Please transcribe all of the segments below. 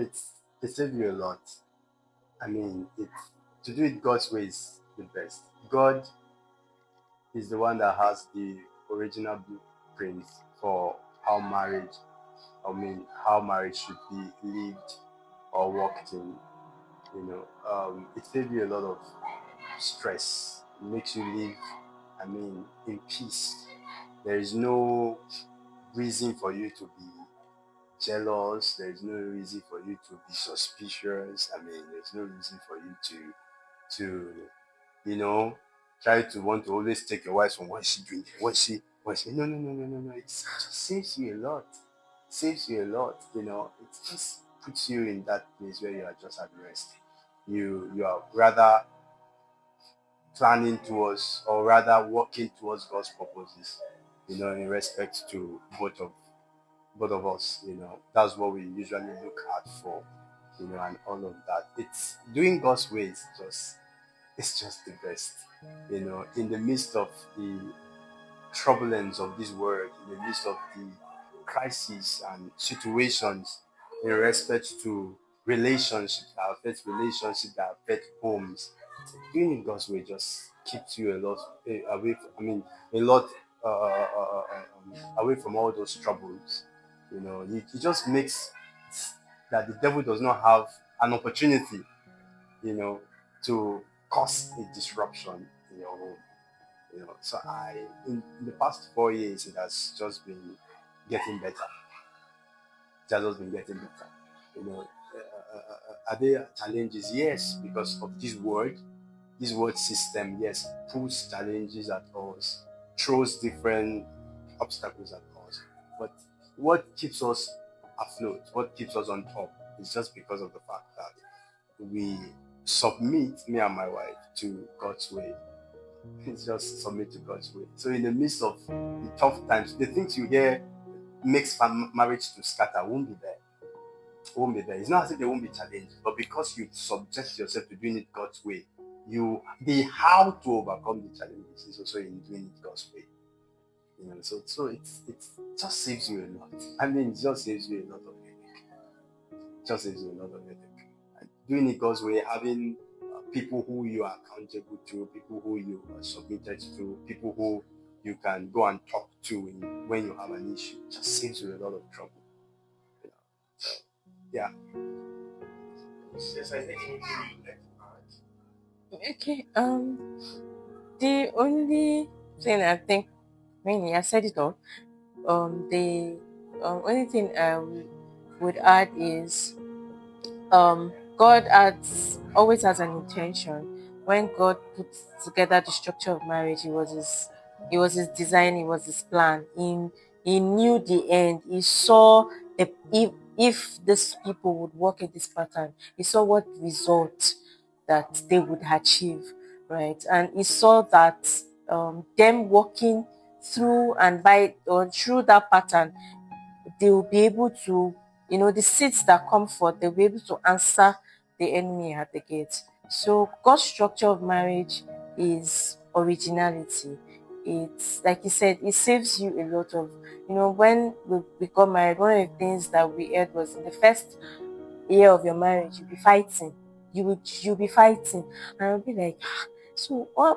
it saves you a lot. I mean, to do it God's way is the best. God is the one that has the original blueprint for how marriage, how marriage should be lived or worked in. It saves you a lot of stress. It makes you live, in peace. There is no reason for you to be jealous. There is no reason for you to be suspicious. There's no reason for you to you know try to want to always take your wife from what she doing, what she. No, no, no, no, no, no. It just saves you a lot. Saves you a lot. It just puts you in that place where you are just at rest. You are rather planning towards, or rather working towards God's purposes, in respect to both of us. That's what we usually look out for, and all of that. It's doing God's way is just it's just the best. In the midst of the turbulence of this world, in the midst of the crises and situations in respect to relationships that affect homes, doing it God's way just keeps you a lot away. A lot away from all those troubles. It just makes that the devil does not have an opportunity, you know, to cause a disruption in your home. So in the past 4 years, it has just been getting better. It has just been getting better. Are there challenges? Yes, because of this word system, yes, puts challenges at us, throws different obstacles at us. But what keeps us afloat, what keeps us on top, is just because of the fact that we submit, me and my wife, to God's way. It's just submit to God's way. So in the midst of the tough times, the things you hear makes marriage to scatter won't be there. Won't be there. It's not as if they won't be challenged, but because you subject yourself to doing it God's way, the how to overcome the challenges is also in doing it God's way. So it's just saves you a lot. It just saves you a lot of headache. Just saves you a lot of headache. And doing it God's way, having people who you are accountable to, people who you are submitted to, people who you can go and talk to when you have an issue, just saves you a lot of trouble. So, yeah. Yes, I think anything you'd like to add? Okay. The only thing I think, mainly, I said it all. The only thing would add is God always has an intention. When God put together the structure of marriage, it was his design, it was his plan. He knew the end. He saw if these people would work in this pattern, he saw what result that they would achieve, right? And he saw that them working through and by or through that pattern, they will be able to, the seeds that come forth, they'll be able to answer the enemy at the gate. So God's structure of marriage is originality. It's like you said, it saves you a lot of, when we got married, one of the things that we heard was in the first year of your marriage, you'll be fighting. You'll be fighting. And I'll be like, so why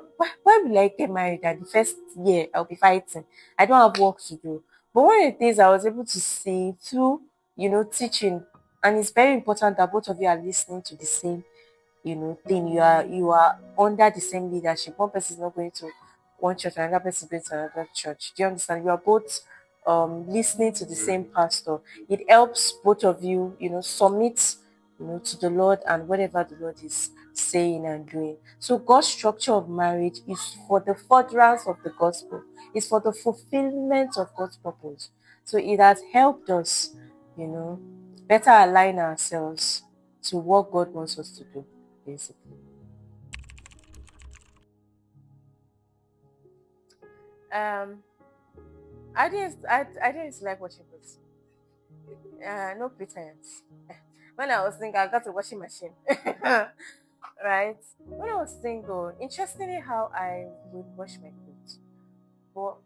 will I get married at the first year I'll be fighting? I don't have work to do. But one of the things I was able to see through, teaching, and it's very important that both of you are listening to the same, thing. You are under the same leadership. One person is not going to one church, and another person is going to another church. Do you understand? You are both listening to the same pastor. It helps both of you, submit, to the Lord and whatever the Lord is saying and doing. So God's structure of marriage is for the furtherance of the gospel. It's for the fulfillment of God's purpose. So it has helped us, better align ourselves to what God wants us to do, basically. Um, I didn't like watching books. No pretense. When I was single, I got a washing machine. Right? When I was single, interestingly how I would wash my clothes. But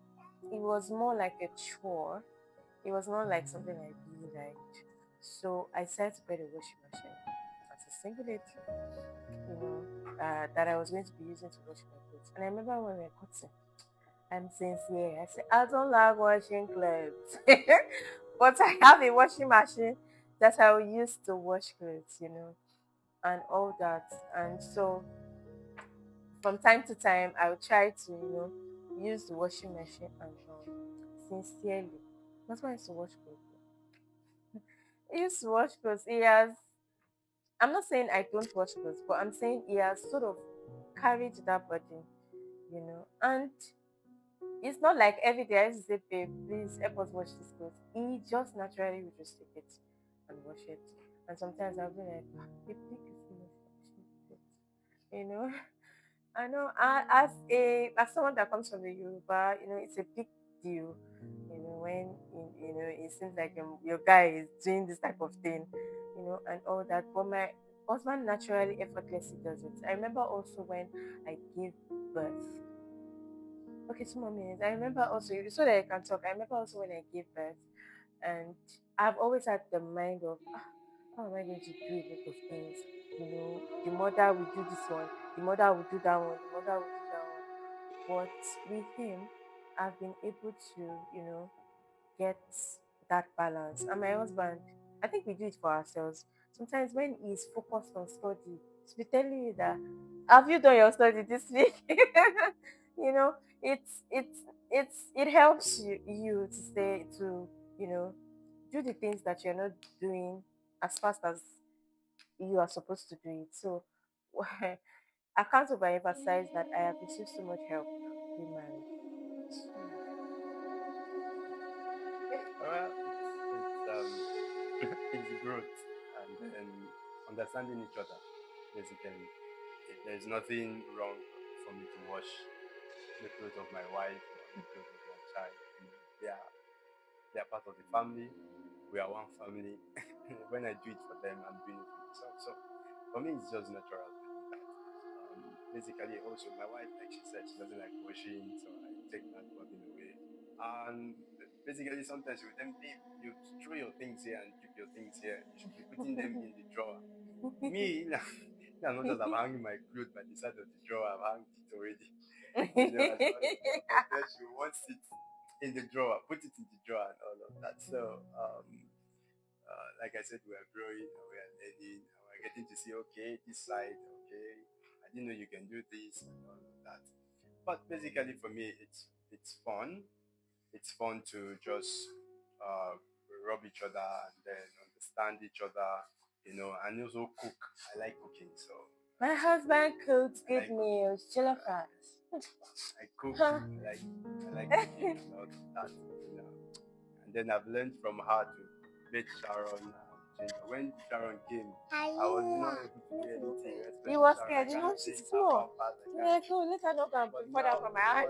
it was more like a chore. It was not like something I really liked. So I decided to buy the washing machine as a single lady, that I was going to be using to wash my clothes. And I remember when we were cutting, I'm sincere. I said, I don't like washing clothes. But I have a washing machine that I will use to wash clothes, and all that. And so from time to time, I will try to, use the washing machine and sincerely. That's why I used to wash clothes. I used to wash clothes. I'm not saying I don't wash clothes, but I'm saying he has sort of carried that burden, And it's not like every day I used to say, babe, please help us wash this clothes. He just naturally would just take it and wash it. And sometimes I'll be like, babe, thank you so much for washing the clothes. You know, I know as someone that comes from the Yoruba, it's a big deal. When it seems like your guy is doing this type of thing, and all that. But my husband naturally effortlessly does it. I remember also when I gave birth. Okay, 2 more minutes. I remember also, so that I can talk. I remember also when I gave birth, and I've always had the mind of, how am I going to do a lot of things? The mother will do this one, the mother will do that one, the mother will do that one. But with him, I've been able to, get that balance. And my husband, I think we do it for ourselves. Sometimes when he's focused on study, to be telling you that, have you done your study this week? you know, it helps you to say to, do the things that you're not doing as fast as you are supposed to do it. So I can't overemphasize that I have received so much help being married. So much. Well, it's it's growth and then understanding each other. Basically, there's nothing wrong for me to wash the clothes of my wife or the clothes of my child. They are part of the family. We are one family. When I do it for them, I'm doing it for myself. So for me, it's just natural to do that. Basically, also my wife, like she said, she doesn't like washing, so I take that burden away. And basically, sometimes you then babe, you throw your things here and keep your things here. You should be putting them in the drawer. Me, I'm not just I'm hanging my clothes by the side of the drawer. I've hanged it already. As my wife is but then she wants it in the drawer, put it in the drawer and all of that. So, like I said, we are growing, we are learning, and we're getting to see, okay, this side, okay, I didn't know you can do this and all of that. But basically, for me, it's fun. It's fun to just uh, rub each other and then understand each other, and also cook. I like cooking, so My husband cooks I good like cooking. meals, jollof rice. I cook. Huh. I like cooking and all of that. You know. And then I've learned from her to bait Sharon and Ginger. When Sharon came, I was not able to do anything, He especially was Sharon. I scared, can't she's say her small. papas, I He's can't like, do oh, this. let her not go and But fall down now, from my hand.